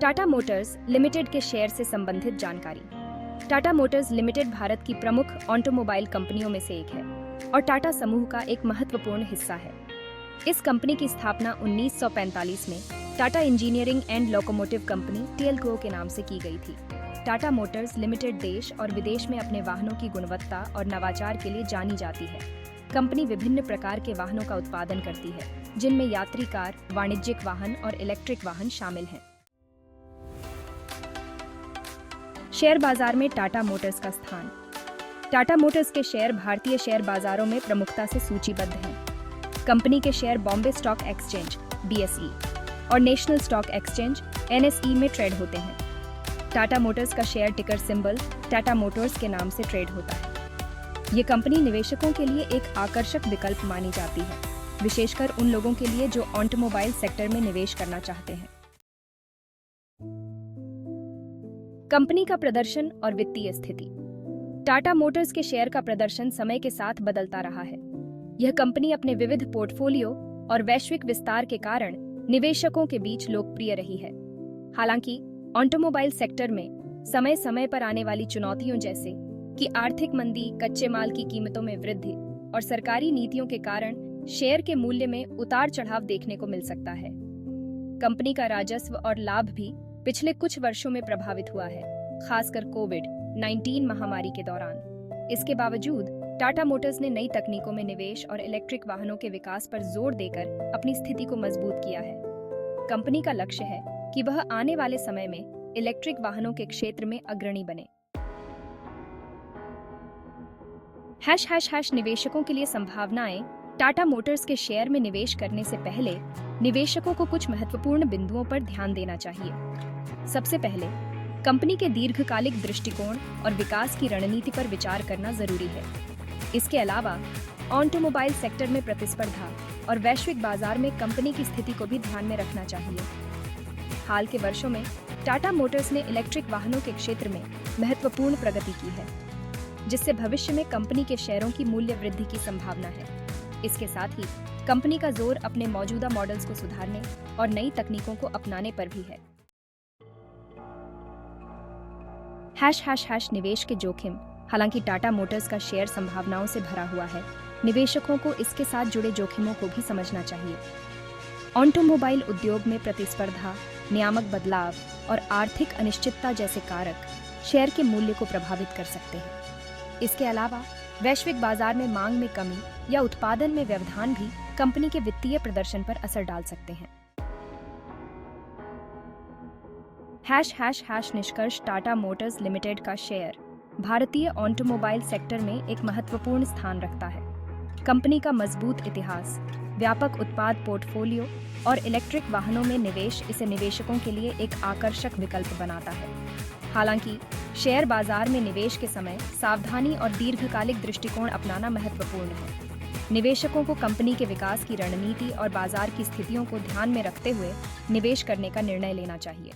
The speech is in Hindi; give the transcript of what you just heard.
टाटा मोटर्स लिमिटेड के शेयर से संबंधित जानकारी। टाटा मोटर्स लिमिटेड भारत की प्रमुख ऑटोमोबाइल कंपनियों में से एक है और टाटा समूह का एक महत्वपूर्ण हिस्सा है। इस कंपनी की स्थापना 1945 में Tata engineering and locomotive company TELCO के नाम से की गई थी। टाटा मोटर्स लिमिटेड देश और विदेश में अपने वाहनों की गुणवत्ता और नवाचार के लिए जानी जाती है। कंपनी विभिन्न प्रकार के वाहनों का उत्पादन करती है, जिनमें यात्री कार, वाणिज्यिक वाहन और इलेक्ट्रिक वाहन शामिल हैं। शेयर बाजार में टाटा मोटर्स का स्थान। टाटा मोटर्स के शेयर भारतीय शेयर बाजारों में प्रमुखता से सूचीबद्ध हैं। कंपनी के share Bombay stock exchange (BSE) और नेशनल स्टॉक एक्सचेंज (NSE) में ट्रेड होते हैं। टाटा मोटर्स का शेयर टिकर सिंबल टाटा मोटर्स के नाम से ट्रेड होता है। ये कंपनी निवेशकों के लिए एक आकर्षक विकल्प मानी जाती है, विशेषकर उन लोगों के लिए जो ऑटोमोबाइल सेक्टर में निवेश करना चाहते हैं। कंपनी का प्रदर्शन और वित्तीय स्थिति। टाटा मोटर्स के शेयर का प्रदर्शन समय के साथ बदलता रहा है। यह कंपनी अपने विविध पोर्टफोलियो और वैश्विक विस्तार के कारण निवेशकों के बीच लोकप्रिय रही है। हालांकि ऑटोमोबाइल सेक्टर में समय समय पर आने वाली चुनौतियों जैसे कि आर्थिक मंदी, कच्चे माल की कीमतों में वृद्धि और सरकारी नीतियों के कारण शेयर के मूल्य में उतार चढ़ाव देखने को मिल सकता है। कंपनी का राजस्व और लाभ भी पिछले कुछ वर्षों में प्रभावित हुआ है, खासकर कोविड-19 महामारी के दौरान। इसके बावजूद टाटा मोटर्स ने नई तकनीकों में निवेश और इलेक्ट्रिक वाहनों के विकास पर जोर देकर अपनी स्थिति को मजबूत किया है। कंपनी का लक्ष्य है कि वह आने वाले समय में इलेक्ट्रिक वाहनों के क्षेत्र में अग्रणी बने। # निवेशकों के लिए संभावनाएं। टाटा मोटर्स के शेयर में निवेश करने से पहले निवेशकों को कुछ महत्वपूर्ण बिंदुओं पर ध्यान देना चाहिए। सबसे पहले, कंपनी के दीर्घकालिक दृष्टिकोण और विकास की रणनीति पर विचार करना जरूरी है। इसके अलावा ऑटोमोबाइल सेक्टर में प्रतिस्पर्धा और वैश्विक बाजार में कंपनी की स्थिति को भी ध्यान में रखना चाहिए। हाल के वर्षों में टाटा मोटर्स ने इलेक्ट्रिक वाहनों के क्षेत्र में महत्वपूर्ण प्रगति की है, जिससे भविष्य में कंपनी के शेयरों की मूल्य वृद्धि की संभावना है। इसके साथ ही कंपनी का जोर अपने मौजूदा मॉडल्स को सुधारने और नई तकनीकों को अपनाने पर भी है। # निवेश के जोखिम। हालांकि टाटा मोटर्स का शेयर संभावनाओं से भरा हुआ है, निवेशकों को इसके साथ जुड़े जोखिमों को भी समझना चाहिए। ऑटोमोबाइल उद्योग में प्रतिस्पर्धा, नियामक बदलाव और आर्थिक अनिश्चितता जैसे कारक शेयर के मूल्य को प्रभावित कर सकते हैं। इसके अलावा वैश्विक बाजार में मांग में कमी या उत्पादन में व्यवधान भी कंपनी के वित्तीय प्रदर्शन पर असर डाल सकते हैं। # निष्कर्ष। टाटा मोटर्स लिमिटेड का शेयर भारतीय ऑटोमोबाइल सेक्टर में एक महत्वपूर्ण स्थान रखता है। कंपनी का मजबूत इतिहास, व्यापक उत्पाद पोर्टफोलियो और इलेक्ट्रिक वाहनों में निवेश इसे निवेशकों के लिए एक आकर्षक विकल्प बनाता है। हालांकि शेयर बाजार में निवेश के समय सावधानी और दीर्घकालिक दृष्टिकोण अपनाना महत्वपूर्ण है। निवेशकों को कंपनी के विकास की रणनीति और बाजार की स्थितियों को ध्यान में रखते हुए निवेश करने का निर्णय लेना चाहिए।